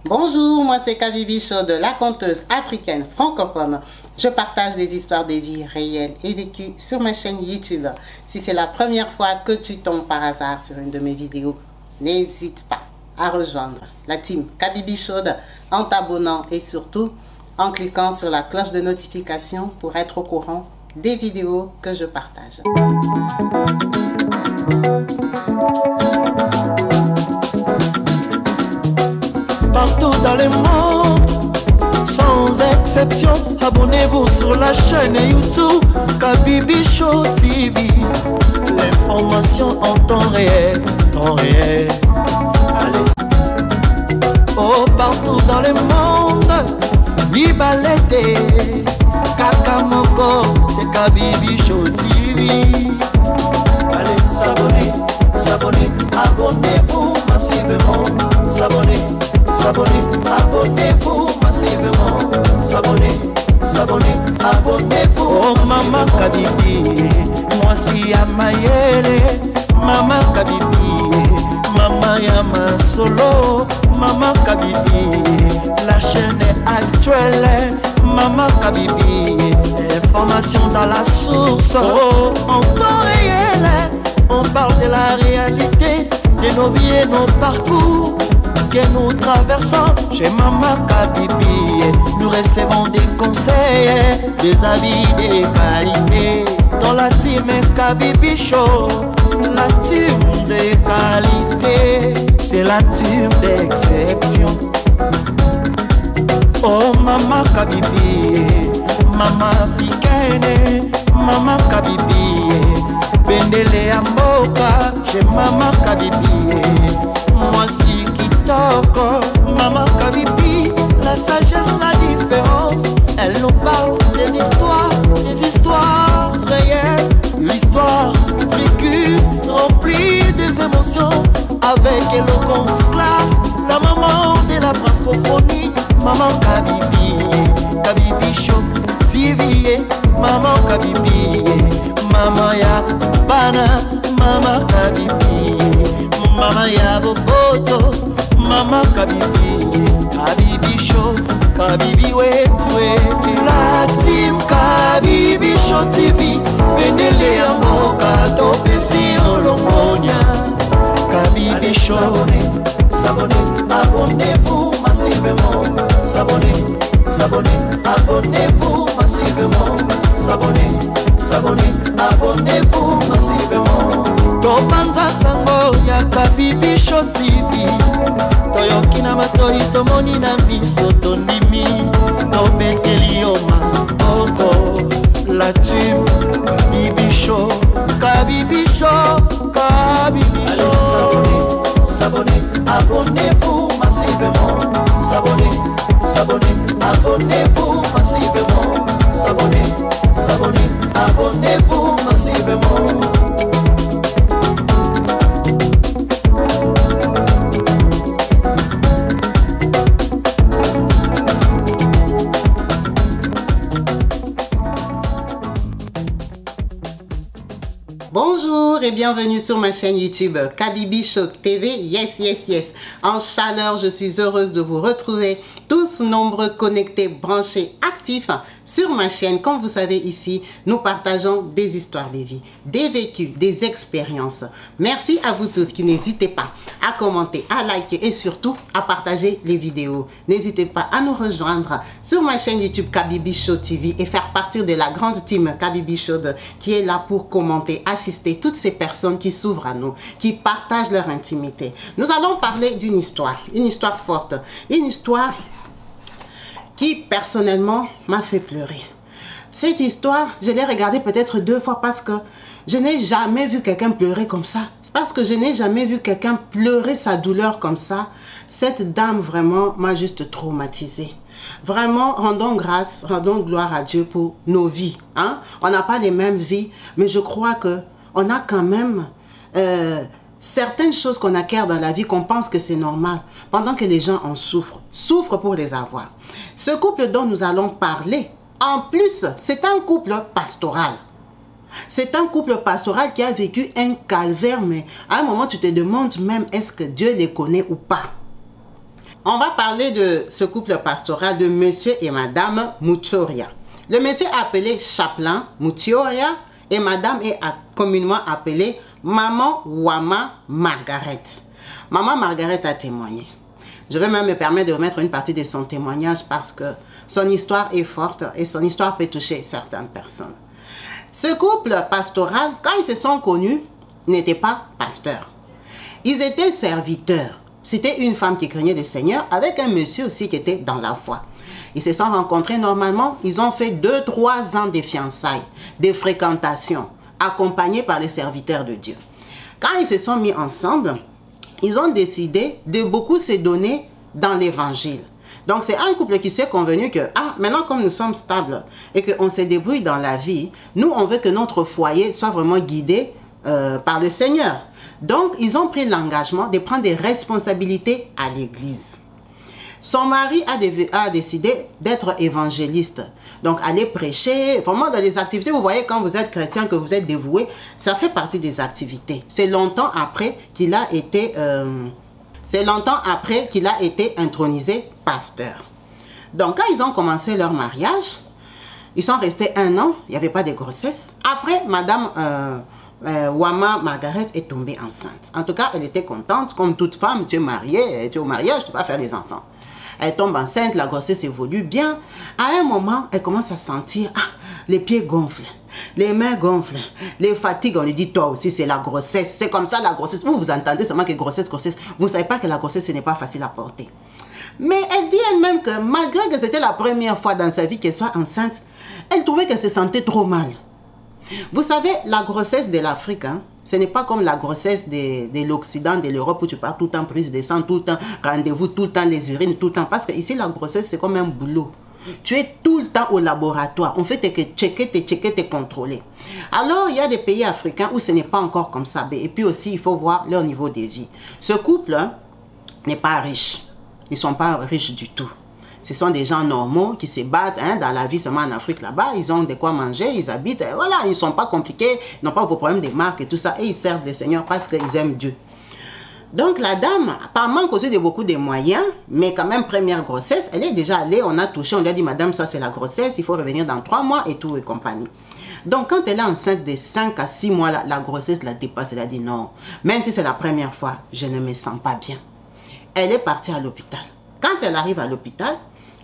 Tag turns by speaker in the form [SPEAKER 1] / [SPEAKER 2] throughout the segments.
[SPEAKER 1] Bonjour, moi c'est Kabibi Chaude, la conteuse africaine francophone. Je partage des histoires de vie réelles et vécues sur ma chaîne YouTube. Si c'est la première fois que tu tombes par hasard sur une de mes vidéos, n'hésite pas à rejoindre la team Kabibi Chaude en t'abonnant et surtout en cliquant sur la cloche de notification pour être au courant des vidéos que je partage.
[SPEAKER 2] Partout dans le monde, sans exception, abonnez-vous sur la chaîne YouTube Kabibi Show TV. L'information en temps réel, Allez. Oh, partout dans le monde, Bibalete, Kakamoko, c'est Kabibi Show TV. Allez, s'abonner, abonnez-vous massivement, s'abonner, abonnez-vous massivement, s'abonner, abonnez-vous. Oh maman Kabibi, moi si à Mayele, maman Kabibi, maman Yama Solo, maman Kabibi, la chaîne est actuelle, maman Kabibi, information dans la source, oh, en temps réel, on parle de la réalité, de nos vies et nos parcours que nous traversons chez Maman Kabibi. Nous recevons des conseils, des avis, des qualités. Dans la team Kabibi Show, la team de qualité, c'est la team d'exception. Oh Maman Kabibi, Maman africaine, Maman Kabibi, Bendele Amboka chez Maman Kabibi. Moi si Kitoko, Maman Kabibi, la sagesse, la différence. Elle nous parle des histoires réelles, l'histoire vécue, remplie des émotions, avec éloquence, classe, la maman de la francophonie, Maman Kabibi, Kabibi Show TV, Maman Kabibi, Maman ya Bana, Maman Kabibi, Maman ya Boboto, Maman Kabibi, Kabibi Show, Kabibi wetwe. La team Kabibi Show TV, Bendele ya Mboka, Topesi Olongonia. Kabibi Show, s'abonner, abonnez-vous massivement, s'abonner, abonnez-vous massivement, s'abonner, abonnez-vous massivement. Topanza sango ya Kabibi Show TV, toyoki na matoi tomoni na miso tondimi, tobekeli yo maboko. La team Kabibi Show, Kabibi Show, Kabibi Show. S'abonner, abonnez-vous massivement, s'abonner, abonnez-vous massivement, s'abonner, abonnez-vous massivement.
[SPEAKER 1] Bonjour et bienvenue sur ma chaîne YouTube Kabibi Show TV. Yes. En chaleur, je suis heureuse de vous retrouver tous nombreux, connectés, branchés, actifs sur ma chaîne. Comme vous savez ici, nous partageons des histoires de vie, des vécus, des expériences. Merci à vous tous qui n'hésitez pas à commenter, à liker et surtout à partager les vidéos. N'hésitez pas à nous rejoindre sur ma chaîne YouTube Kabibi Show TV et faire partie de la grande team Kabibi Show qui est là pour commenter, assister toutes ces personnes qui s'ouvrent à nous, qui partagent leur intimité. Nous allons parler d'une histoire forte, une histoire qui personnellement m'a fait pleurer. Cette histoire, je l'ai regardée peut-être 2 fois parce que je n'ai jamais vu quelqu'un pleurer comme ça. Parce que je n'ai jamais vu quelqu'un pleurer sa douleur comme ça. Cette dame vraiment m'a juste traumatisée. Vraiment, rendons grâce, rendons gloire à Dieu pour nos vies. Hein? On n'a pas les mêmes vies, mais je crois qu'on a quand même certaines choses qu'on acquiert dans la vie qu'on pense que c'est normal, pendant que les gens en souffrent pour les avoir. Ce couple dont nous allons parler, en plus, c'est un couple pastoral. C'est un couple pastoral qui a vécu un calvaire, mais à un moment, tu te demandes même, est-ce que Dieu les connaît ou pas? On va parler de ce couple pastoral de monsieur et madame Muchoria. Le monsieur est appelé Chaplain Muchoria et madame est communément appelée Maman Wama Margaret. Maman Margaret a témoigné. Je vais même me permettre de remettre une partie de son témoignage parce que son histoire est forte et son histoire peut toucher certaines personnes. Ce couple pastoral, quand ils se sont connus, n'était pas pasteur. Ils étaient serviteurs. C'était une femme qui craignait le Seigneur avec un monsieur aussi qui était dans la foi. Ils se sont rencontrés normalement. Ils ont fait 2-3 ans de fiançailles, de fréquentations, accompagnés par les serviteurs de Dieu. Quand ils se sont mis ensemble, ils ont décidé de beaucoup se donner dans l'évangile. Donc c'est un couple qui s'est convenu que maintenant comme nous sommes stables et qu'on se débrouille dans la vie, nous on veut que notre foyer soit vraiment guidé par le Seigneur. Donc ils ont pris l'engagement de prendre des responsabilités à l'église. Son mari a décidé d'être évangéliste. Donc aller prêcher, vraiment dans les activités, vous voyez quand vous êtes chrétien, que vous êtes dévoué, ça fait partie des activités. C'est longtemps après qu'il a été... intronisé pasteur. Donc, quand ils ont commencé leur mariage, ils sont restés 1 an, il n'y avait pas de grossesse. Après, madame Wama Margaret est tombée enceinte. En tout cas, elle était contente. Comme toute femme, tu es mariée, tu es au mariage, tu vas faire des enfants. Elle tombe enceinte, la grossesse évolue bien. À un moment, elle commence à sentir, les pieds gonflent, les mains gonflent, les fatigues. On lui dit, toi aussi, c'est la grossesse. C'est comme ça la grossesse. Vous entendez seulement que grossesse. Vous ne savez pas que la grossesse, ce n'est pas facile à porter. Mais elle dit elle-même que malgré que c'était la première fois dans sa vie qu'elle soit enceinte, elle trouvait qu'elle se sentait trop mal. Vous savez, la grossesse de l'Afrique, ce n'est pas comme la grossesse de l'Occident, de l'Europe, où tu pars tout le temps prise de sang, tout le temps rendez-vous, tout le temps les urines, tout le temps. Parce que ici, la grossesse, c'est comme un boulot. Tu es tout le temps au laboratoire. On fait te checker, te contrôler. Alors, il y a des pays africains où ce n'est pas encore comme ça. Et puis aussi, il faut voir leur niveau de vie. Ce couple n'est pas riche. Ils ne sont pas riches du tout. Ce sont des gens normaux qui se battent dans la vie, seulement en Afrique là-bas. Ils ont de quoi manger, ils habitent. Voilà, ils ne sont pas compliqués, ils n'ont pas vos problèmes de marque et tout ça. Et ils servent le Seigneur parce qu'ils aiment Dieu. Donc la dame, par manque aussi de beaucoup de moyens, mais quand même première grossesse, elle est déjà allée, on a touché, on lui a dit, madame, ça c'est la grossesse, il faut revenir dans 3 mois et tout et compagnie. Donc quand elle est enceinte de 5 à 6 mois, la grossesse la dépasse, elle a dit non, même si c'est la première fois, je ne me sens pas bien. Elle est partie à l'hôpital. Quand elle arrive à l'hôpital,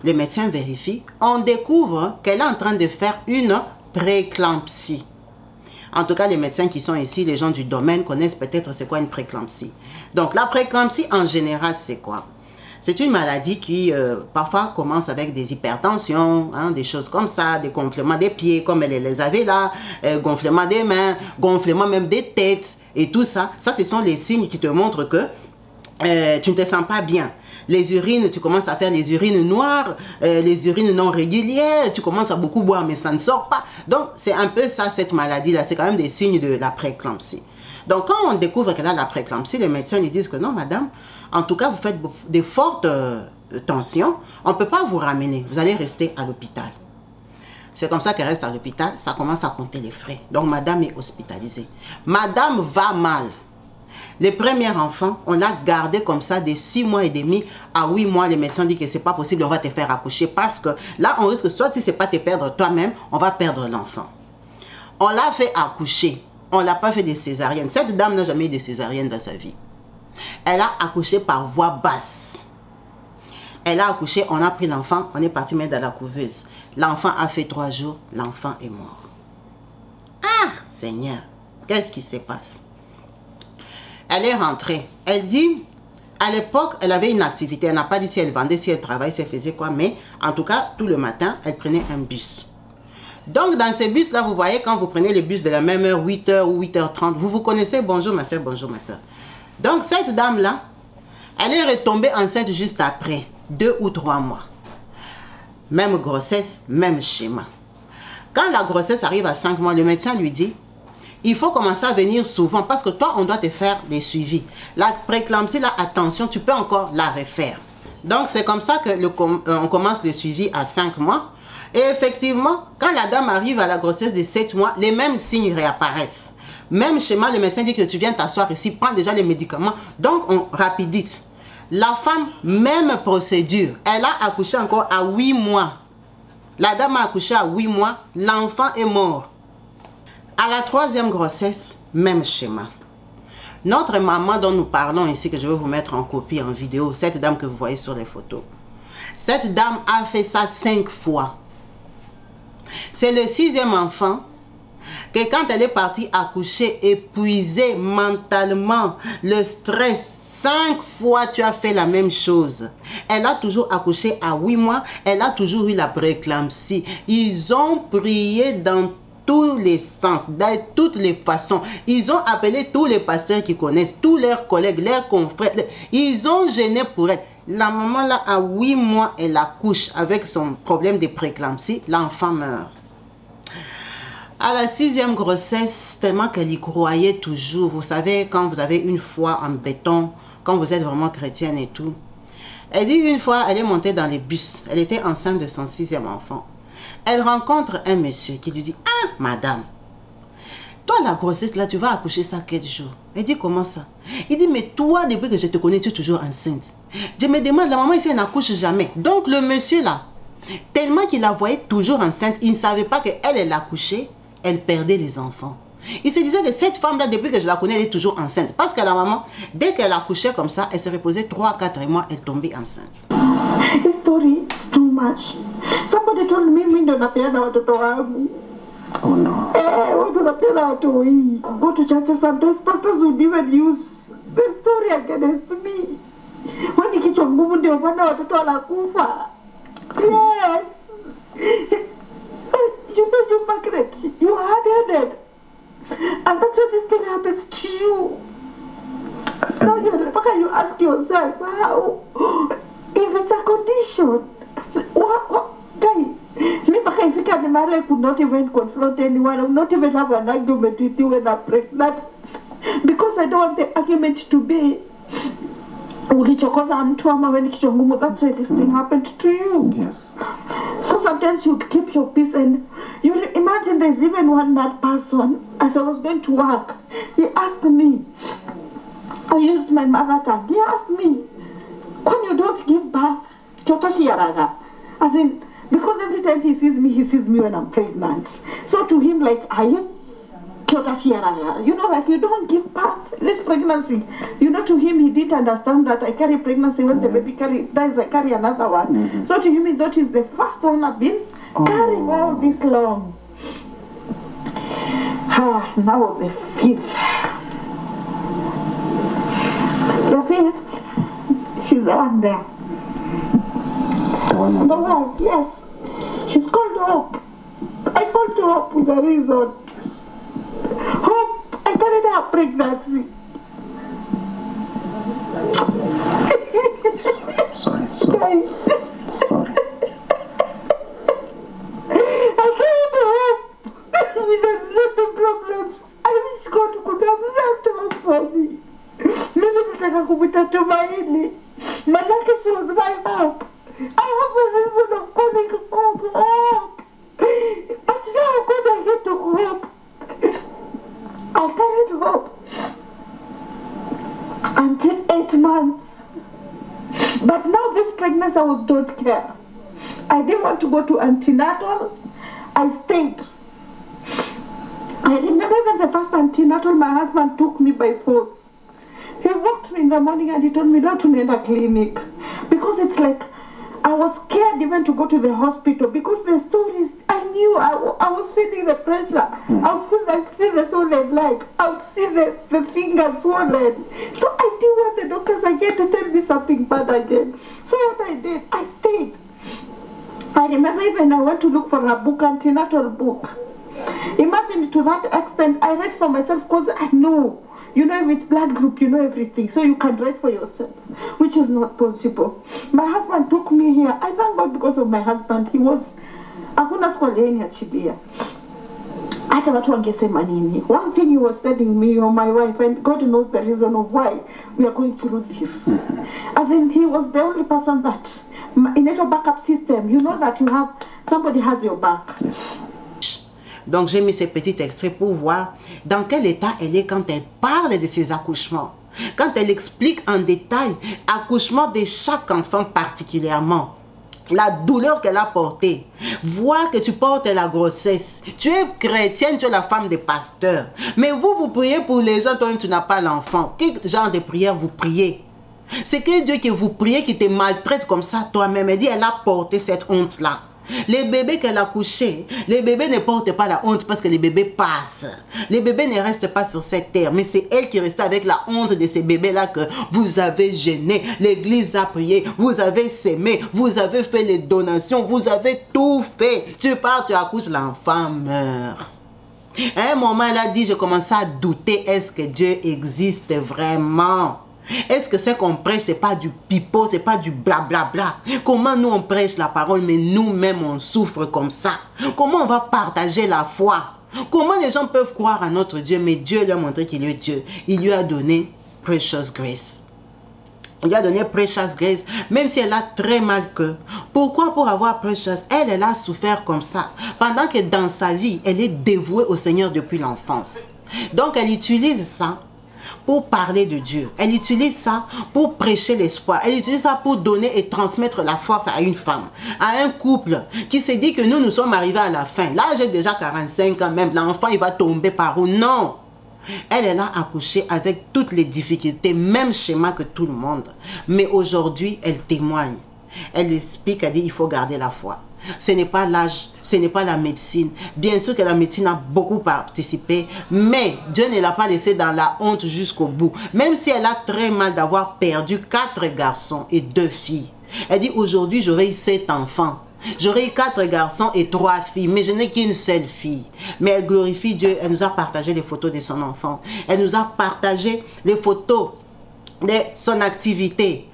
[SPEAKER 1] les médecins vérifient, on découvre qu'elle est en train de faire une prééclampsie. En tout cas, les médecins qui sont ici, les gens du domaine, connaissent peut-être c'est quoi une prééclampsie. Donc, la prééclampsie, en général, c'est quoi? C'est une maladie qui, parfois, commence avec des hypertensions, des choses comme ça, des gonflements des pieds, comme elle les avait là, gonflements des mains, gonflements même des têtes, et tout ça. Ça, ce sont les signes qui te montrent que tu ne te sens pas bien. Les urines, tu commences à faire les urines noires, les urines non régulières, tu commences à beaucoup boire mais ça ne sort pas. Donc c'est un peu ça cette maladie-là, c'est quand même des signes de la prééclampsie. Donc quand on découvre qu'elle a la prééclampsie, les médecins lui disent que non madame, en tout cas vous faites des fortes tensions, on ne peut pas vous ramener, vous allez rester à l'hôpital. C'est comme ça qu'elle reste à l'hôpital, ça commence à compter les frais. Donc madame est hospitalisée. Madame va mal. Les premiers enfants, on l'a gardé comme ça de 6 mois et demi à 8 mois. Les médecins disent que c'est pas possible, on va te faire accoucher parce que là, on risque soit si c'est pas te perdre toi-même, on va perdre l'enfant. On l'a fait accoucher, on l'a pas fait de césarienne. Cette dame n'a jamais eu de césarienne dans sa vie. Elle a accouché par voie basse. Elle a accouché, on a pris l'enfant, on est parti mettre dans la couveuse. L'enfant a fait 3 jours, l'enfant est mort. Ah, Seigneur, qu'est-ce qui se passe? Elle est rentrée. Elle dit, à l'époque, elle avait une activité. Elle n'a pas dit si elle vendait, si elle travaillait, si elle faisait quoi. Mais en tout cas, tout le matin, elle prenait un bus. Donc, dans ces bus-là, vous voyez, quand vous prenez les bus de la même heure, 8h ou 8h30, vous vous connaissez, bonjour ma soeur, bonjour ma soeur. Donc, cette dame-là, elle est retombée enceinte juste après, 2 ou 3 mois. Même grossesse, même schéma. Quand la grossesse arrive à 5 mois, le médecin lui dit, il faut commencer à venir souvent parce que toi, on doit te faire des suivis. La prééclampsie, là, attention, tu peux encore la refaire. Donc, c'est comme ça que on commence le suivi à 5 mois. Et effectivement, quand la dame arrive à la grossesse de 7 mois, les mêmes signes réapparaissent. Même schéma, le médecin dit que tu viens t'asseoir ici, prends déjà les médicaments. Donc, on rapidite. La femme, même procédure. Elle a accouché encore à 8 mois. La dame a accouché à 8 mois. L'enfant est mort. À la 3e grossesse, même schéma. Notre maman dont nous parlons ici, que je vais vous mettre en copie en vidéo, cette dame que vous voyez sur les photos. Cette dame a fait ça 5 fois. C'est le 6e enfant que quand elle est partie accoucher, épuisée mentalement, le stress, 5 fois tu as fait la même chose. Elle a toujours accouché à 8 mois, elle a toujours eu la prééclampsie. Ils ont prié dans tous les sens, de toutes les façons. Ils ont appelé tous les pasteurs qui connaissent, tous leurs collègues, leurs confrères. Ils ont gêné pour elle. La maman là, à 8 mois, elle accouche avec son problème de prééclampsie. L'enfant meurt. À la 6e grossesse, tellement qu'elle y croyait toujours. Vous savez, quand vous avez une foi en béton, quand vous êtes vraiment chrétienne et tout. Elle dit une fois, elle est montée dans les bus. Elle était enceinte de son 6e enfant. Elle rencontre un monsieur qui lui dit, « Ah, madame, toi la grossesse là, tu vas accoucher ça quel jour ?» Elle dit, « Comment ça ?» Il dit, « Mais toi, depuis que je te connais, tu es toujours enceinte. » Je me demande, la maman ici, elle n'accouche jamais. Donc le monsieur là, tellement qu'il la voyait toujours enceinte, il ne savait pas qu'elle, elle accouchait, elle perdait les enfants. Il se disait que cette femme-là, depuis que je la connais, elle est toujours enceinte. Parce que la maman, dès qu'elle accouchait comme ça, elle se reposait 3-4 mois, elle tombait enceinte.
[SPEAKER 3] The story is too much. Somebody told me, napeana watoto wangu.
[SPEAKER 2] Oh no.
[SPEAKER 3] Watu napeana watoto hii. Go to church sometimes, pastors would even use the story against me. Wani kichwa ngumu ndio maana watoto wanakufa. Yes. You know, you Margaret, you hard-headed. And that's why this thing happens to you. Now you ask yourself, how? If it's a condition, what guy? If I could not even confront anyone, I would not even have an argument with you when I'm pregnant. Because I don't want the argument to be that's why this thing happened to you.
[SPEAKER 2] Yes.
[SPEAKER 3] So sometimes you keep your peace and you imagine there's even one mad person. As I was going to work, he asked me, I used my mother tongue, he asked me, when you don't give birth, as in, because every time he sees me when I'm pregnant. So to him, like, you know, like you don't give birth, this pregnancy. You know, to him, he didn't understand that I carry pregnancy when the baby dies, I carry another one. So to him, he thought he's the first one I've been carrying all this long. Now the 5th. The 5th, she's the one there. The one, yes. She's called Hope. I called her Hope with a reason.
[SPEAKER 2] Yes.
[SPEAKER 3] Hope, I carried her pregnancy.
[SPEAKER 2] Sorry.
[SPEAKER 3] Sorry. I carried her Hope with a lot of problems. I wish God could have left her for me. Maybe nataka kumwita Tumaini. Manake she was my hope. I have a reason of calling Hope. But now God, I get to Hope. I carried Hope until 8 months. But now this pregnancy, I don't care. I didn't want to go to antenatal. I stayed. I remember when the first antenatal, my husband took me by force. He woke me in the morning and he told me not to need a clinic. Because it's like, I was scared even to go to the hospital because the stories, I knew I was feeling the pressure. I would see the swollen leg. I would see the fingers swollen. So I didn't want the doctors again to tell me something bad again. So what I did, I stayed. I remember even I went to look for a book, antenatal book. Imagine to that extent, I read for myself because I know. You know, if it's blood group, you know everything. So you can write for yourself, which is not possible. My husband took me here. I thank God because of my husband. He was, hakuna skwaleni achilia. Hata watu wangesema nini. One thing he was telling me, or my wife, and God knows the reason of why we are going through this. As in, he was the only person that, in a backup system, you know that you have, somebody has your back.
[SPEAKER 2] Yes.
[SPEAKER 1] Donc j'ai mis ce petit extrait pour voir dans quel état elle est quand elle parle de ses accouchements. quand elle explique en détail l'accouchement de chaque enfant particulièrement, la douleur qu'elle a portée, voir que tu portes la grossesse, tu es chrétienne, tu es la femme des pasteurs, mais vous priez pour les gens, toi-même tu n'as pas l'enfant. Quel genre de prière vous priez? C'est quel Dieu que vous priez qui te maltraite comme ça toi-même? Elle dit, elle a porté cette honte-là. Les bébés qu'elle a couchés, les bébés ne portent pas la honte parce que les bébés passent. Les bébés ne restent pas sur cette terre, mais c'est elle qui reste avec la honte de ces bébés-là que vous avez gênés. L'église a prié, vous avez sémé, vous avez fait les donations, vous avez tout fait. Tu pars, tu accouches, l'enfant meurt. À un moment, elle a dit, je commençais à douter, est-ce que Dieu existe vraiment? Est-ce que c'est qu'on prêche, c'est pas du pipeau, c'est pas du blablabla? Comment nous on prêche la parole, mais nous-mêmes on souffre comme ça? Comment on va partager la foi? Comment les gens peuvent croire à notre Dieu, mais Dieu lui a montré qu'il est Dieu. Il lui a donné Precious Grace. Il lui a donné Precious Grace, même si elle a très mal que. Pourquoi? Pour avoir Precious, elle a souffert comme ça. Pendant que dans sa vie, elle est dévouée au Seigneur depuis l'enfance. Donc elle utilise ça pour parler de Dieu. Elle utilise ça pour prêcher l'espoir. Elle utilise ça pour donner et transmettre la force à une femme, à un couple qui se dit que nous sommes arrivés à la fin. Là, j'ai déjà 45 ans même. L'enfant, il va tomber par où? Non. Elle a accouché avec toutes les difficultés, même schéma que tout le monde. Mais aujourd'hui, elle témoigne. Elle explique, elle dit, il faut garder la foi. Ce n'est pas l'âge, ce n'est pas la médecine. Bien sûr que la médecine a beaucoup participé, mais Dieu ne l'a pas laissée dans la honte jusqu'au bout. Même si elle a très mal d'avoir perdu 4 garçons et 2 filles. Elle dit, aujourd'hui, j'aurai eu 7 enfants. J'aurai eu 4 garçons et 3 filles, mais je n'ai qu'une seule fille. Mais elle glorifie Dieu, elle nous a partagé les photos de son enfant. Elle nous a partagé les photos de son activité.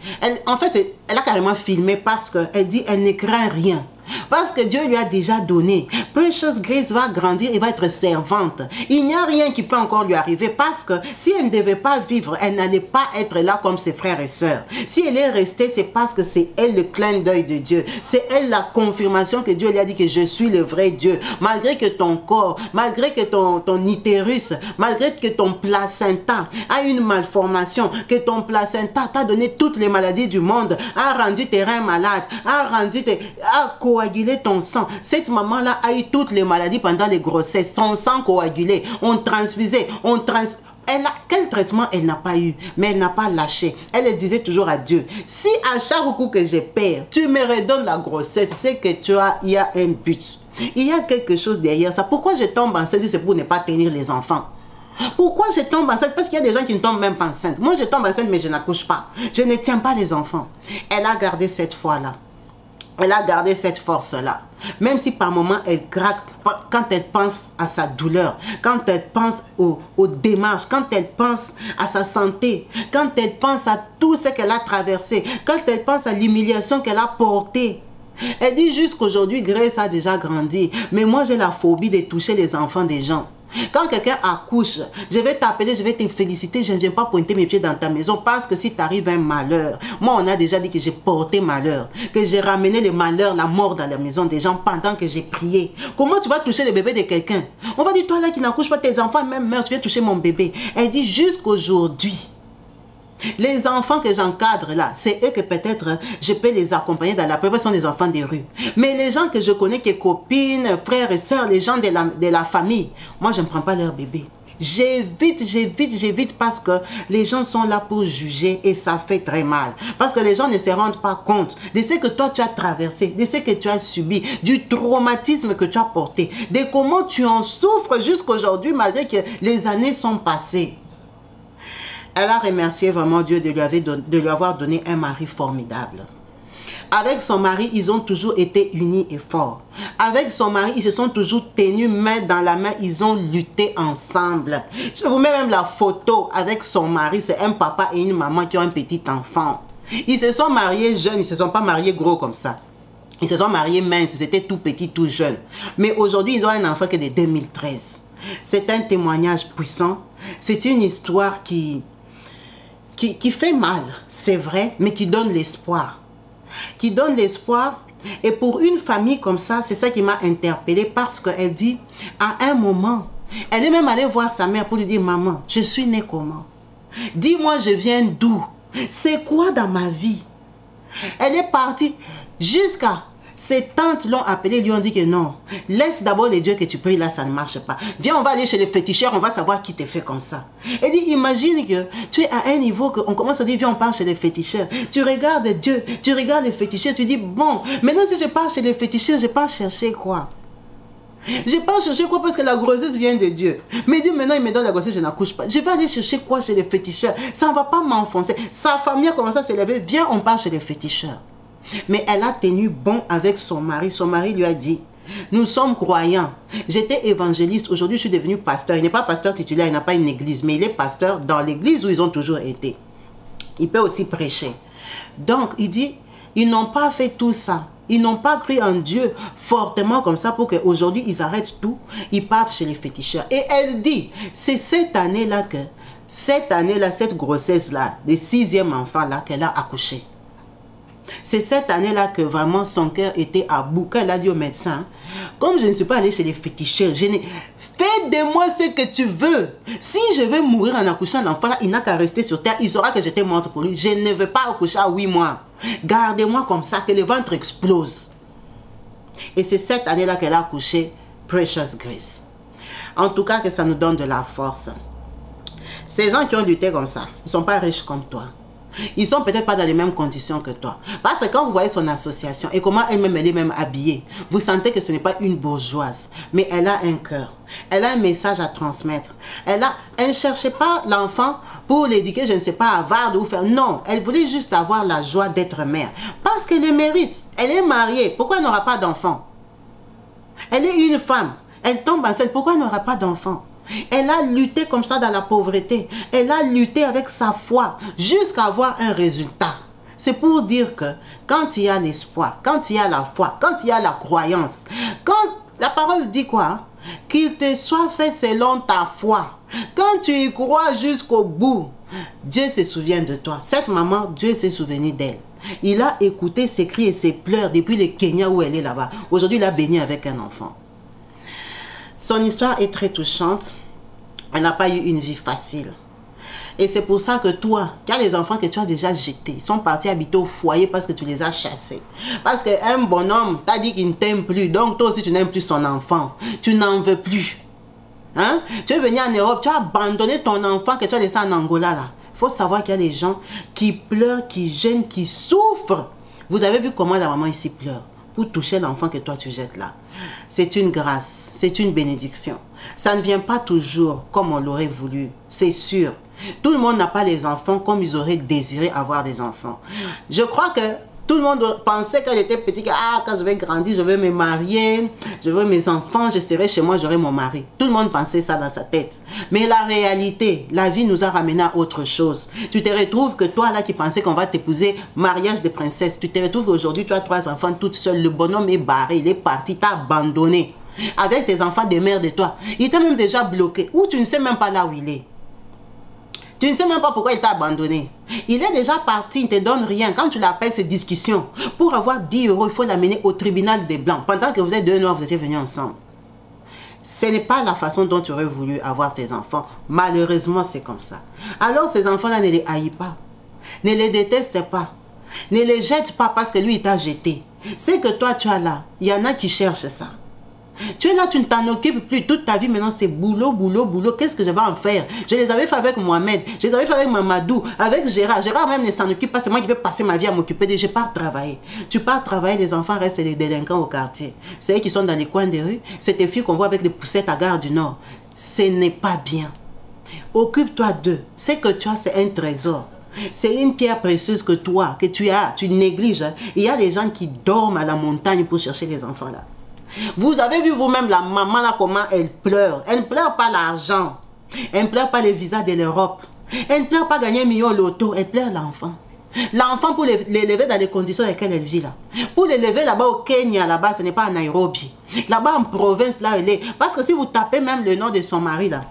[SPEAKER 1] En fait, elle a carrément filmé parce qu'elle dit, elle ne craint rien. Parce que Dieu lui a déjà donné. Precious Grace va grandir et va être servante. Il n'y a rien qui peut encore lui arriver parce que si elle ne devait pas vivre, elle n'allait pas être là comme ses frères et sœurs. Si elle est restée, c'est parce que c'est elle le clin d'œil de Dieu. C'est elle la confirmation que Dieu lui a dit que je suis le vrai Dieu. Malgré que ton corps, malgré que ton utérus, malgré que ton placenta a une malformation, que ton placenta t'a donné toutes les maladies du monde, a rendu tes reins malades, a coagulé ton sang. Cette maman-là a eu toutes les maladies pendant les grossesses. Son sang coagulé. On transfusait. Quel traitement elle n'a pas eu? Mais elle n'a pas lâché. Elle disait toujours à Dieu, si à chaque coup que je perds, tu me redonnes la grossesse, c'est que il y a un but. Il y a quelque chose derrière ça. Pourquoi je tombe enceinte si c'est pour ne pas tenir les enfants? Pourquoi je tombe enceinte? Parce qu'il y a des gens qui ne tombent même pas enceintes. Moi, je tombe enceinte, mais je n'accouche pas. Je ne tiens pas les enfants. Elle a gardé cette foi-là. Elle a gardé cette force-là. Même si par moments elle craque, quand elle pense à sa douleur, quand elle pense aux démarches, quand elle pense à sa santé, quand elle pense à tout ce qu'elle a traversé, quand elle pense à l'humiliation qu'elle a portée. Elle dit jusqu'aujourd'hui, Grace a déjà grandi. Mais moi, j'ai la phobie de toucher les enfants des gens. Quand quelqu'un accouche, je vais t'appeler, je vais te féliciter, je ne viens pas pointer mes pieds dans ta maison parce que si t'arrive un malheur, moi on a déjà dit que j'ai porté malheur, que j'ai ramené le malheur, la mort dans la maison des gens pendant que j'ai prié. Comment tu vas toucher le bébé de quelqu'un? On va dire, toi là qui n'accouches pas tes enfants, même mère, tu viens toucher mon bébé. Elle dit jusqu'aujourd'hui, les enfants que j'encadre là, c'est eux que peut-être je peux les accompagner dans la plupart sont des enfants des rues. Mais les gens que je connais, qui sont copines, frères et sœurs, les gens de la famille, moi je ne prends pas leur bébé. J'évite parce que les gens sont là pour juger et ça fait très mal. Parce que les gens ne se rendent pas compte de ce que toi tu as traversé, de ce que tu as subi, du traumatisme que tu as porté, de comment tu en souffres jusqu'aujourd'hui malgré que les années sont passées. Elle a remercié vraiment Dieu de lui avoir donné un mari formidable. Avec son mari, ils ont toujours été unis et forts. Avec son mari, ils se sont toujours tenus main dans la main. Ils ont lutté ensemble. Je vous mets même la photo avec son mari. C'est un papa et une maman qui ont un petit enfant. Ils se sont mariés jeunes. Ils ne se sont pas mariés gros comme ça. Ils se sont mariés minces. Ils étaient tout petits, tout jeunes. Mais aujourd'hui, ils ont un enfant qui est de 2013. C'est un témoignage puissant. C'est une histoire qui fait mal, c'est vrai, mais qui donne l'espoir. Qui donne l'espoir. Et pour une famille comme ça, c'est ça qui m'a interpellée parce qu'elle dit, à un moment, elle est même allée voir sa mère pour lui dire, maman, je suis née comment? Dis-moi, je viens d'où? C'est quoi dans ma vie? Elle est partie jusqu'à... Ses tantes l'ont appelé, lui ont dit que non. Laisse d'abord les dieux que tu pries, là, ça ne marche pas. Viens, on va aller chez les féticheurs, on va savoir qui te fait comme ça. Elle dit, imagine que tu es à un niveau qu'on commence à dire, viens, on part chez les féticheurs. Tu regardes Dieu, tu regardes les féticheurs, tu dis, bon, maintenant si je pars chez les féticheurs, je pars chercher quoi? Je pars chercher quoi? Parce que la grossesse vient de Dieu. Mais Dieu, maintenant, il me donne la grossesse, je n'accouche pas. Je vais aller chercher quoi chez les féticheurs? Ça ne va pas m'enfoncer. Sa famille a commencé à s'élever, viens, on part chez les féticheurs. Mais elle a tenu bon avec son mari. Son mari lui a dit, nous sommes croyants. J'étais évangéliste, aujourd'hui je suis devenu pasteur. Il n'est pas pasteur titulaire, il n'a pas une église, mais il est pasteur dans l'église où ils ont toujours été. Il peut aussi prêcher. Donc il dit, ils n'ont pas fait tout ça. Ils n'ont pas cru en Dieu fortement comme ça pour qu'aujourd'hui ils arrêtent tout. Ils partent chez les féticheurs. Et elle dit, c'est cette année-là que, cette grossesse-là, le 6e enfant-là qu'elle a accouché. C'est cette année-là que vraiment son cœur était à bout. Quand elle a dit au médecin, comme je ne suis pas allée chez les féticheurs, fais de moi ce que tu veux. Si je veux mourir en accouchant l'enfant, il n'a qu'à rester sur terre. Il saura que j'étais morte pour lui. Je ne veux pas accoucher à 8 mois. Gardez-moi comme ça, que le ventre explose. Et c'est cette année-là qu'elle a accouché Precious Grace. En tout cas, que ça nous donne de la force. Ces gens qui ont lutté comme ça, ils ne sont pas riches comme toi. Ils sont peut-être pas dans les mêmes conditions que toi. Parce que quand vous voyez son association et comment elle-même elle est même habillée, vous sentez que ce n'est pas une bourgeoise. Mais elle a un cœur. Elle a un message à transmettre. Elle ne cherchait pas l'enfant pour l'éduquer, je ne sais pas, à varde ou faire. Non, elle voulait juste avoir la joie d'être mère. Parce qu'elle le mérite. Elle est mariée. Pourquoi elle n'aura pas d'enfant? Elle est une femme. Elle tombe enceinte. Pourquoi elle n'aura pas d'enfant? Elle a lutté comme ça dans la pauvreté. Elle a lutté avec sa foi jusqu'à avoir un résultat. C'est pour dire que quand il y a l'espoir, quand il y a la foi, quand il y a la croyance, quand la parole dit quoi? Qu'il te soit fait selon ta foi. Quand tu y crois jusqu'au bout, Dieu se souvient de toi. Cette maman, Dieu s'est souvenu d'elle. Il a écouté ses cris et ses pleurs depuis le Kenya où elle est là-bas. Aujourd'hui, il a béni avec un enfant. Son histoire est très touchante. Elle n'a pas eu une vie facile. Et c'est pour ça que toi, qui as les enfants que tu as déjà jetés, ils sont partis habiter au foyer parce que tu les as chassés. Parce qu'un bonhomme t'a dit qu'il ne t'aime plus. Donc toi aussi, tu n'aimes plus son enfant. Tu n'en veux plus. Hein? Tu es venu en Europe, tu as abandonné ton enfant que tu as laissé en Angola. Là. Il faut savoir qu'il y a des gens qui pleurent, qui gênent, qui souffrent. Vous avez vu comment la maman ici pleure pour toucher l'enfant que toi tu jettes là. C'est une grâce, c'est une bénédiction. Ça ne vient pas toujours comme on l'aurait voulu, c'est sûr. Tout le monde n'a pas les enfants comme ils auraient désiré avoir des enfants. Je crois que tout le monde pensait quand j'étais petit que quand je vais grandir, je vais me marier, je veux mes enfants, je serai chez moi, j'aurai mon mari. Tout le monde pensait ça dans sa tête. Mais la réalité, la vie nous a ramené à autre chose. Tu te retrouves que toi là qui pensais qu'on va t'épouser, mariage de princesse, tu te retrouves qu'aujourd'hui tu as 3 enfants toute seule, le bonhomme est barré, il est parti, t'a abandonné. Avec tes enfants de mère de toi. Il t'a même déjà bloqué. Ou tu ne sais même pas là où il est. Tu ne sais même pas pourquoi il t'a abandonné. Il est déjà parti, il ne te donne rien. Quand tu l'appelles, c'est discussion. Pour avoir 10 €, il faut l'amener au tribunal des Blancs. Pendant que vous êtes 2 Noirs, vous étiez venus ensemble. Ce n'est pas la façon dont tu aurais voulu avoir tes enfants. Malheureusement, c'est comme ça. Alors, ces enfants-là, ne les haïs pas. Ne les déteste pas. Ne les jette pas parce que lui, il t'a jeté. C'est que toi, tu as là. Il y en a qui cherchent ça. Tu es là, tu ne t'en occupes plus toute ta vie. Maintenant, c'est boulot, boulot, boulot. Qu'est-ce que je vais en faire? Je les avais fait avec Mohamed. Je les avais fait avec Mamadou. Avec Gérard. Gérard même ne s'en occupe pas. C'est moi qui vais passer ma vie à m'occuper de. Je pars travailler. Tu pars travailler, les enfants restent des délinquants au quartier. C'est eux qui sont dans les coins des rues. C'est tes filles qu'on voit avec des poussettes à Gare du Nord. Ce n'est pas bien. Occupe-toi d'eux. Ce que tu as, c'est un trésor. C'est une pierre précieuse que toi, que tu as, tu négliges. Il y a des gens qui dorment à la montagne pour chercher les enfants là. Vous avez vu vous-même la maman là comment elle pleure. Elle ne pleure pas l'argent. Elle ne pleure pas les visas de l'Europe. Elle ne pleure pas gagner 1 million au loto. Elle pleure l'enfant. L'enfant pour l'élever dans les conditions dans lesquelles elle vit là. Pour l'élever là-bas au Kenya, là-bas, ce n'est pas à Nairobi. Là-bas en province, là elle est. Parce que si vous tapez même le nom de son mari là,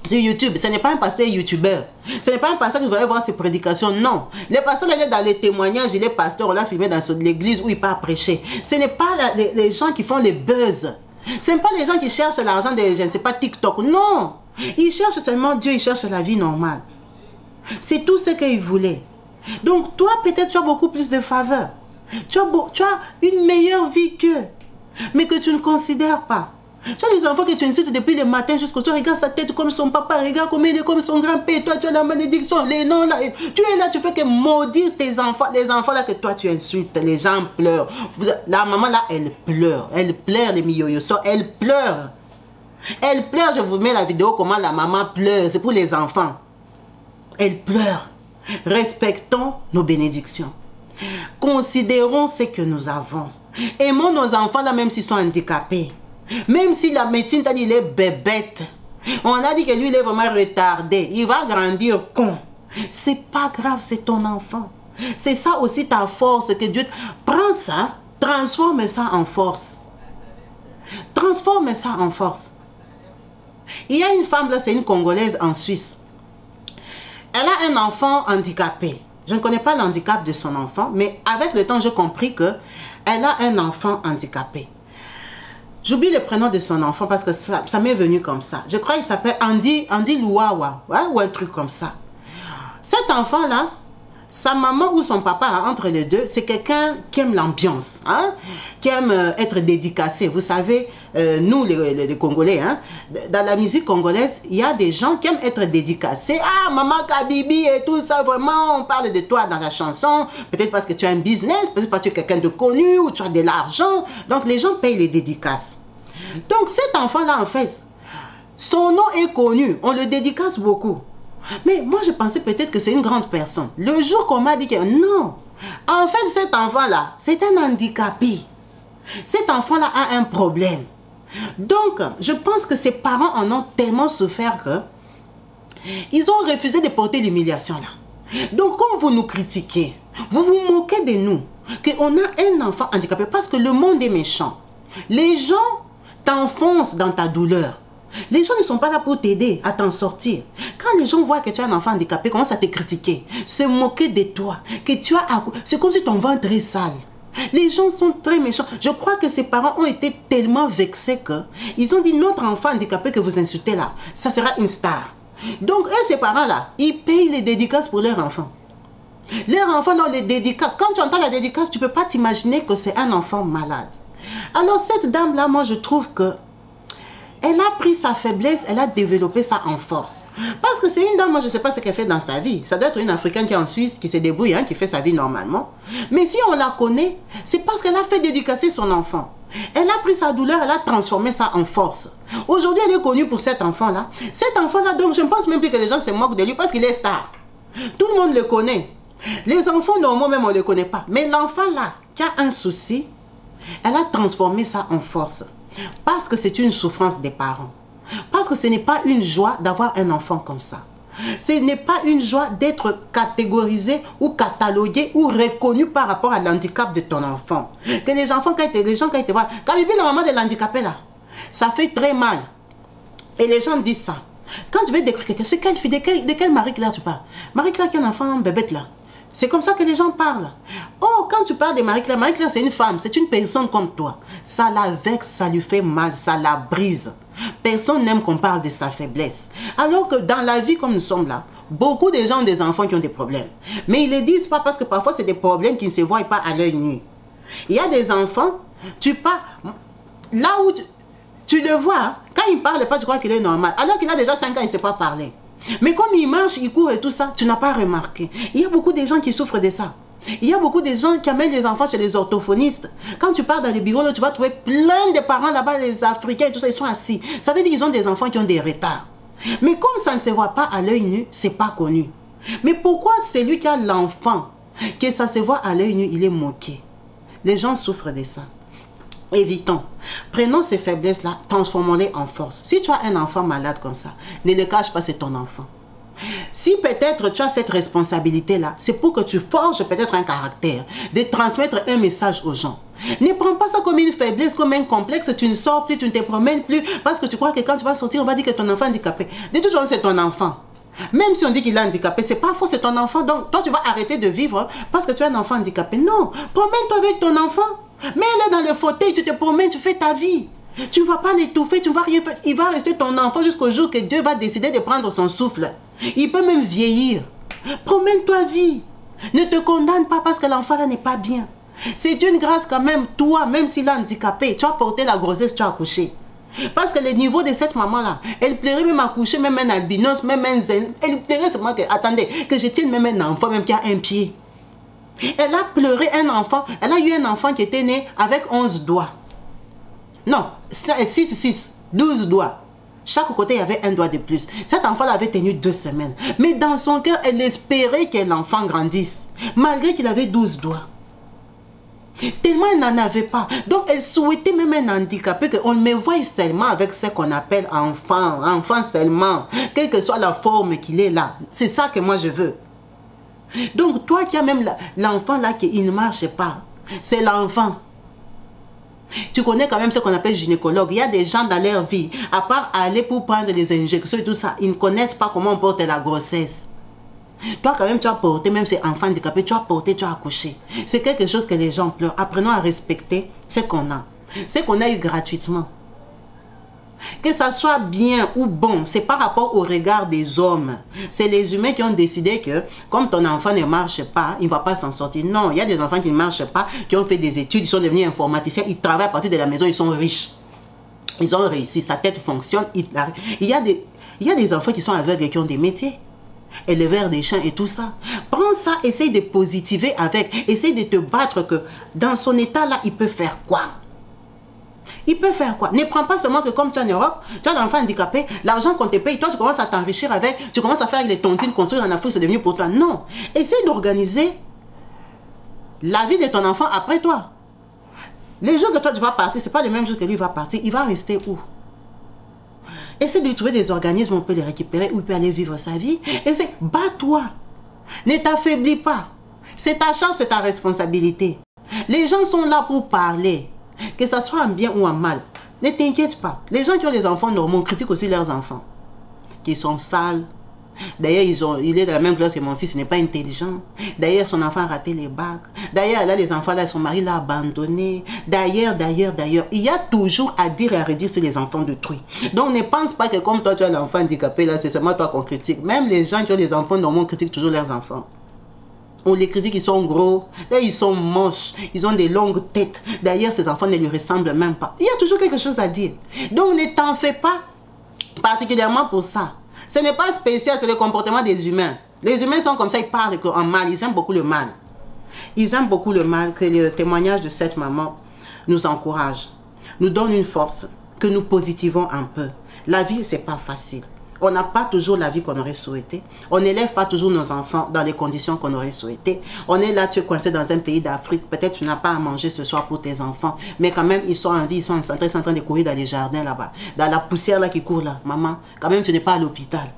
[SPEAKER 1] sur YouTube, ce n'est pas un pasteur youtubeur. Ce n'est pas un pasteur que vous allez voir ses prédications, non. Le pasteur, il est dans les témoignages, il est pasteur, on l'a filmé dans l'église où il part prêcher. Ce n'est pas les gens qui font les buzz. Ce n'est pas les gens qui cherchent l'argent de, je ne sais pas, TikTok. Non. Ils cherchent seulement Dieu, ils cherchent la vie normale. C'est tout ce qu'il voulait. Donc toi, peut-être tu as beaucoup plus de faveur. Tu as une meilleure vie qu'eux, mais que tu ne considères pas. Tu as des enfants que tu insultes depuis le matin jusqu'au soir. Regarde sa tête comme son papa, regarde comme il est comme son grand-père. Toi, tu as la malédiction, les noms là. Tu es là, tu fais que maudire tes enfants. Les enfants là que toi, tu insultes. Les gens pleurent. La maman là, elle pleure. Elle pleure, les miyoyoso. Elle pleure. Elle pleure. Je vous mets la vidéo comment la maman pleure. C'est pour les enfants. Elle pleure. Respectons nos bénédictions. Considérons ce que nous avons. Aimons nos enfants là, même s'ils sont handicapés. Même si la médecine t'a dit il est bébête, on a dit que lui il est vraiment retardé, il va grandir con. C'est pas grave, c'est ton enfant. C'est ça aussi ta force que Dieu... Prends ça, transforme ça en force. Transforme ça en force. Il y a une femme là, c'est une Congolaise en Suisse. Elle a un enfant handicapé. Je ne connais pas le handicap de son enfant, mais avec le temps j'ai compris que elle a un enfant handicapé. J'oublie le prénom de son enfant parce que ça m'est venu comme ça. Je crois qu'il s'appelle Andy Louawa, hein, ou un truc comme ça. Cet enfant-là, sa maman ou son papa, hein, entre les deux, c'est quelqu'un qui aime l'ambiance, hein, qui aime être dédicacé. Vous savez, nous les Congolais, hein, dans la musique congolaise, il y a des gens qui aiment être dédicacés. Ah, Maman Kabibi et tout ça, vraiment, on parle de toi dans la chanson. Peut-être parce que tu as un business, peut-être parce que tu es quelqu'un de connu ou tu as de l'argent. Donc, les gens payent les dédicaces. Donc, cet enfant-là, en fait, son nom est connu. On le dédicace beaucoup. Mais moi, je pensais peut-être que c'est une grande personne. Le jour qu'on m'a dit que non, en fait, cet enfant-là, c'est un handicapé. Cet enfant-là a un problème. Donc, je pense que ses parents en ont tellement souffert que ils ont refusé de porter l'humiliation là. Donc, comme vous nous critiquez, vous vous moquez de nous, qu'on a un enfant handicapé parce que le monde est méchant. Les gens t'enfoncent dans ta douleur. Les gens ne sont pas là pour t'aider à t'en sortir. Quand les gens voient que tu as un enfant handicapé, commencent à te critiquer, se moquer de toi, que tu as... C'est comme si ton ventre est sale. Les gens sont très méchants. Je crois que ses parents ont été tellement vexés qu'ils ont dit notre enfant handicapé que vous insultez là, ça sera une star. Donc, eux, ces parents-là, ils payent les dédicaces pour leurs enfants. Leurs enfants, là, les dédicaces. Quand tu entends la dédicace, tu ne peux pas t'imaginer que c'est un enfant malade. Alors, cette dame-là, moi, je trouve que elle a pris sa faiblesse, elle a développé ça en force. Parce que c'est une dame, moi je ne sais pas ce qu'elle fait dans sa vie. Ça doit être une Africaine qui est en Suisse, qui se débrouille, hein, qui fait sa vie normalement. Mais si on la connaît, c'est parce qu'elle a fait dédicacer son enfant. Elle a pris sa douleur, elle a transformé ça en force. Aujourd'hui, elle est connue pour cet enfant-là. Cet enfant-là, donc je ne pense même plus que les gens se moquent de lui parce qu'il est star. Tout le monde le connaît. Les enfants normaux même, on ne les connaît pas. Mais l'enfant-là, qui a un souci, elle a transformé ça en force. Parce que c'est une souffrance des parents. Parce que ce n'est pas une joie d'avoir un enfant comme ça. Ce n'est pas une joie d'être catégorisé ou catalogué ou reconnu par rapport à l'handicap de ton enfant. Que les enfants, quand ils te voient, Kabibi, la maman de l'handicapé là, ça fait très mal. Et les gens disent ça. Quand tu veux décrire quelqu'un, c'est quelle fille, de quelle Marie-Claire tu parles? Marie-Claire qui est un enfant bébête là. C'est comme ça que les gens parlent. Oh, quand tu parles de Marie-Claire, Marie-Claire c'est une femme, c'est une personne comme toi. Ça la vexe, ça lui fait mal, ça la brise. Personne n'aime qu'on parle de sa faiblesse. Alors que dans la vie comme nous sommes là, beaucoup de gens ont des enfants qui ont des problèmes. Mais ils ne le disent pas parce que parfois c'est des problèmes qui ne se voient pas à l'œil nu. Il y a des enfants, tu pars, là où tu le vois, hein, quand il ne parle pas, tu crois qu'il est normal. Alors qu'il a déjà 5 ans, il ne sait pas parler. Mais comme il marche, il court et tout ça, tu n'as pas remarqué. Il y a beaucoup de gens qui souffrent de ça. Il y a beaucoup de gens qui amènent les enfants chez les orthophonistes. Quand tu pars dans les bureaux, là, tu vas trouver plein de parents là-bas, les Africains et tout ça, ils sont assis. Ça veut dire qu'ils ont des enfants qui ont des retards. Mais comme ça ne se voit pas à l'œil nu, c'est pas connu. Mais pourquoi celui qui a l'enfant, que ça se voit à l'œil nu, il est moqué? Les gens souffrent de ça. Évitons. Prenons ces faiblesses-là, transformons-les en force. Si tu as un enfant malade comme ça, ne le cache pas, c'est ton enfant. Si peut-être tu as cette responsabilité-là, c'est pour que tu forges peut-être un caractère, de transmettre un message aux gens. Ne prends pas ça comme une faiblesse, comme un complexe, tu ne sors plus, tu ne te promènes plus, parce que tu crois que quand tu vas sortir, on va dire que ton enfant est handicapé. De toute façon, c'est ton enfant. Même si on dit qu'il est handicapé, c'est pas faux, c'est ton enfant. Donc, toi, tu vas arrêter de vivre parce que tu es un enfant handicapé. Non, promène-toi avec ton enfant. Mets-le dans le fauteuil, tu te promènes, tu fais ta vie. Tu ne vas pas l'étouffer, tu ne vas rien faire. Il va rester ton enfant jusqu'au jour que Dieu va décider de prendre son souffle. Il peut même vieillir. Promène-toi vie. Ne te condamne pas parce que l'enfant là n'est pas bien. C'est une grâce quand même, toi, même s'il est handicapé, tu as porté la grossesse, tu as accouché. Parce que le niveau de cette maman-là, elle plairait même accoucher, même un albinos, même un zen. Elle plairait seulement que, attendez, que je tienne même un enfant, même qui a un pied. Elle a pleuré un enfant, elle a eu un enfant qui était né avec 11 doigts. Non, 12 doigts. Chaque côté, il y avait un doigt de plus. Cet enfant-là avait tenu 2 semaines. Mais dans son cœur, elle espérait que l'enfant grandisse, malgré qu'il avait 12 doigts. Tellement elle n'en avait pas. Donc elle souhaitait même un handicapé qu'on me voie seulement avec ce qu'on appelle enfant seulement. Quelle que soit la forme qu'il est là. C'est ça que moi je veux. Donc toi qui as même l'enfant là qui ne marche pas, c'est l'enfant. Tu connais quand même ce qu'on appelle gynécologue. Il y a des gens dans leur vie, à part aller pour prendre les injections et tout ça, ils ne connaissent pas comment on porte la grossesse. Toi, quand même, tu as porté, même ces enfants handicapés, tu as porté, tu as accouché. C'est quelque chose que les gens pleurent. Apprenons à respecter ce qu'on a. Ce qu'on a eu gratuitement. Que ça soit bien ou bon, c'est par rapport au regard des hommes. C'est les humains qui ont décidé que, comme ton enfant ne marche pas, il ne va pas s'en sortir. Non, il y a des enfants qui ne marchent pas, qui ont fait des études, ils sont devenus informaticiens, ils travaillent à partir de la maison, ils sont riches. Ils ont réussi, sa tête fonctionne. Il y a des enfants qui sont aveugles et qui ont des métiers. Éleveur des champs et tout ça. Prends ça, essaye de positiver avec. Essaye de te battre que dans son état là, il peut faire quoi? Il peut faire quoi? Ne prends pas seulement que comme tu es en Europe, tu as l'enfant handicapé, l'argent qu'on te paye, toi tu commences à t'enrichir avec, tu commences à faire les tontines construire en Afrique, c'est devenu pour toi. Non. Essaye d'organiser la vie de ton enfant après toi. Les jours que toi tu vas partir, ce n'est pas le même jour que lui va partir. Il va rester où? Essaie de trouver des organismes où on peut les récupérer, où il peut aller vivre sa vie. Essaie, bats-toi. Ne t'affaiblis pas. C'est ta charge, c'est ta responsabilité. Les gens sont là pour parler. Que ce soit en bien ou en mal. Ne t'inquiète pas. Les gens qui ont des enfants normaux critiquent aussi leurs enfants. Qui sont sales. D'ailleurs, il est de la même classe que mon fils, il n'est pas intelligent. D'ailleurs, son enfant a raté les bacs. D'ailleurs, là, les enfants, là, son mari l'a abandonné. D'ailleurs. Il y a toujours à dire et à redire sur les enfants d'autrui. Donc, ne pense pas que comme toi, tu as l'enfant handicapé, là, c'est seulement toi qu'on critique. Même les gens qui ont des enfants normaux critiquent toujours leurs enfants. On les critique, ils sont gros, là, ils sont moches, ils ont des longues têtes. D'ailleurs, ces enfants ne lui ressemblent même pas. Il y a toujours quelque chose à dire. Donc, ne t'en fais pas particulièrement pour ça. Ce n'est pas spécial, c'est le comportement des humains. Les humains sont comme ça, ils parlent en mal, ils aiment beaucoup le mal. Ils aiment beaucoup le mal, que le témoignage de cette maman nous encourage, nous donne une force, que nous positivons un peu. La vie, ce n'est pas facile. On n'a pas toujours la vie qu'on aurait souhaité. On n'élève pas toujours nos enfants dans les conditions qu'on aurait souhaité. On est là, tu es coincé dans un pays d'Afrique. Peut-être tu n'as pas à manger ce soir pour tes enfants. Mais quand même, ils sont en vie, ils sont en santé, ils sont en train de courir dans les jardins là-bas. Dans la poussière là qui court là. Maman, quand même, tu n'es pas à l'hôpital.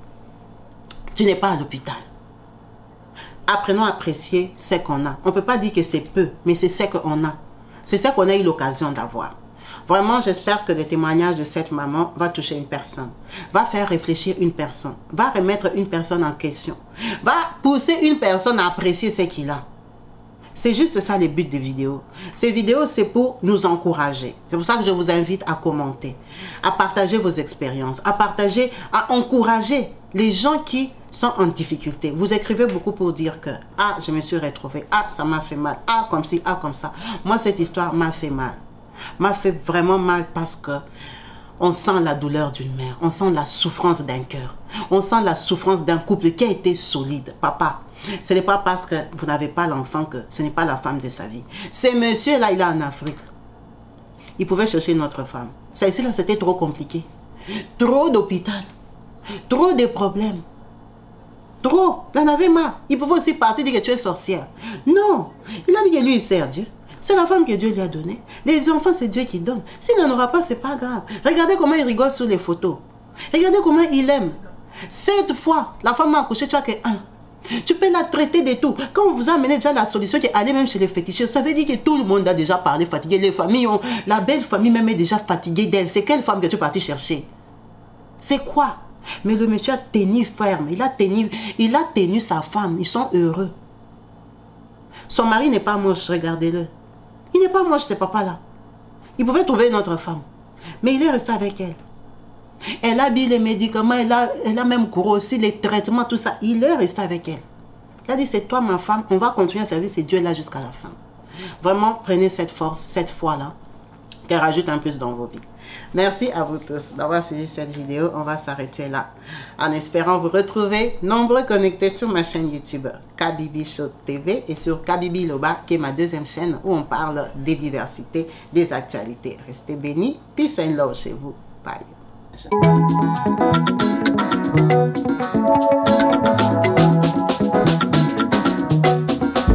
[SPEAKER 1] Tu n'es pas à l'hôpital. Apprenons à apprécier ce qu'on a. On ne peut pas dire que c'est peu, mais c'est ce qu'on a. C'est ce qu'on a eu l'occasion d'avoir. Vraiment, j'espère que le témoignage de cette maman va toucher une personne, va faire réfléchir une personne, va remettre une personne en question, va pousser une personne à apprécier ce qu'il a. C'est juste ça le but des vidéos. Ces vidéos, c'est pour nous encourager. C'est pour ça que je vous invite à commenter, à partager vos expériences, à partager, à encourager les gens qui sont en difficulté. Vous écrivez beaucoup pour dire que « Ah, je me suis retrouvée. Ah, ça m'a fait mal. Ah, comme ci, ah, comme ça. » Moi, cette histoire m'a fait mal. M'a fait vraiment mal parce que on sent la douleur d'une mère, on sent la souffrance d'un cœur, on sent la souffrance d'un couple qui a été solide. Papa, ce n'est pas parce que vous n'avez pas l'enfant que ce n'est pas la femme de sa vie. Ce monsieur-là, il est en Afrique. Il pouvait chercher une autre femme. Ça ici, là, c'était trop compliqué. Trop d'hôpital, trop de problèmes. Trop, il en avait marre. Il pouvait aussi partir dire que tu es sorcière. Non, il a dit que lui, il sert Dieu. C'est la femme que Dieu lui a donnée. Les enfants, c'est Dieu qui donne. S'il n'en aura pas, ce n'est pas grave. Regardez comment il rigole sur les photos. Regardez comment il aime. 7 fois, la femme a accouché, tu as que 1. Tu peux la traiter de tout. Quand on vous a amené déjà la solution qui est allée même chez les fétichistes, ça veut dire que tout le monde a déjà parlé fatigué. Les familles ont... La belle famille même est déjà fatiguée d'elle. C'est quelle femme que tu es parti chercher? C'est quoi? Mais le monsieur a tenu ferme. Il a tenu sa femme. Ils sont heureux. Son mari n'est pas moche, regardez-le. Il n'est pas moche, ce papa-là. Il pouvait trouver une autre femme. Mais il est resté avec elle. Elle a mis les médicaments, elle a même couru aussi les traitements, tout ça. Il est resté avec elle. Il a dit, c'est toi ma femme, on va continuer à servir ces dieux-là jusqu'à la fin. Vraiment, prenez cette force, cette foi-là, qui rajoute un plus dans vos vies. Merci à vous tous d'avoir suivi cette vidéo. On va s'arrêter là. En espérant vous retrouver nombreux connectés sur ma chaîne YouTube Kabibi Show TV et sur Kabibi Loba, qui est ma deuxième chaîne où on parle des diversités, des actualités. Restez bénis. Peace and love chez vous. Bye.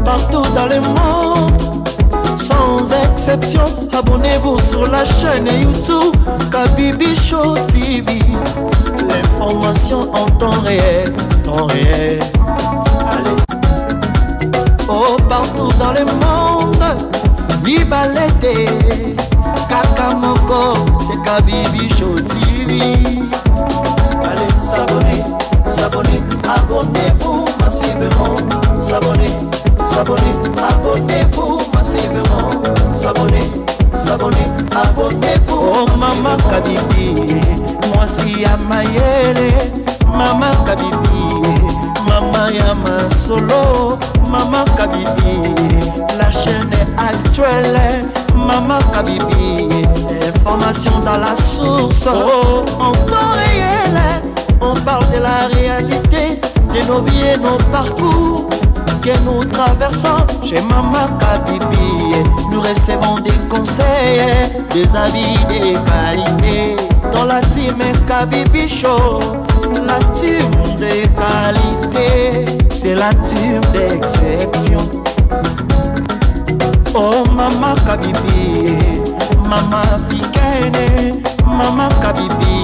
[SPEAKER 2] Partout dans le monde, sans exception, abonnez-vous sur la chaîne YouTube Kabibi Show TV. L'information en temps réel, Allez. Oh, partout dans le monde, Bibalete, Kakamoko, c'est Kabibi Show TV. Allez, s'abonner, abonnez-vous massivement, s'abonner, abonnez-vous massivement, abonnez-vous. Oh Mama Kabibi, moi si ya mayele, Mama Kabibi, Mama Yama Solo, Mama Kabibi, la chaîne est actuelle, Mama Kabibi, information dans la source, oh, en temps réel, on parle de la réalité, de nos vies et nos parcours que nous traversons chez Mama Kabibi. Nous recevons des conseils, des avis de qualité. Dans la team Kabibi Show, la team de qualité, c'est la team d'exception. Oh Mama Kabibi, Mama africaine, Mama Kabibi,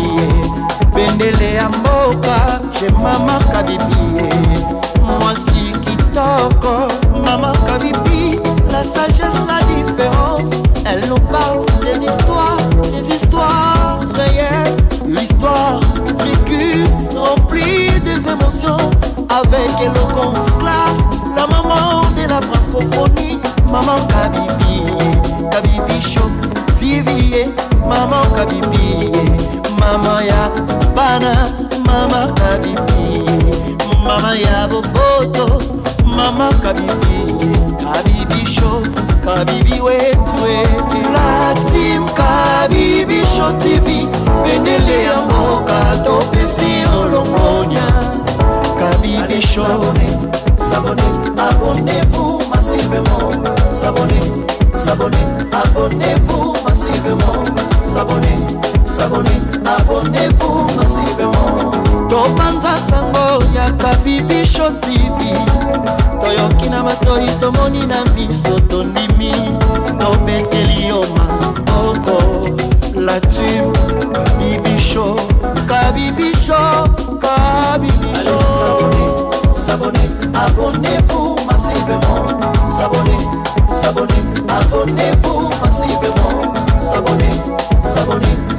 [SPEAKER 2] Bendele Amboka chez Mama Kabibi. Moi si Kitoko, Mama Kabibi, la sagesse, la différence. Elle nous parle des histoires réelles, l'histoire vécue, remplie des émotions, avec éloquence, classe, la maman de la francophonie, Maman Kabibi, Kabibi Show TV, Maman Kabibi, Mama ya Bana, Mama Kabibi, Mama ya Boboto, Mama Kabibi, Kabibi Show, Kabibi wetwe. La team Kabibi Show TV, Bendele ya mboka, topesi olongonya. Kabibi Show, abonnez-vous massivement, abonnez-vous massivement, abonnez-vous massivement. Topanza sango ya Kabibi Show TV, toyoki na matoi tomoni na miso tondimi, topeteli yoma oko. La team Kabibi Show, Kabibi Show, Kabibi Show. Abonnez-vous massivement, abonnez-vous massivement,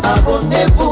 [SPEAKER 2] abonnez-vous.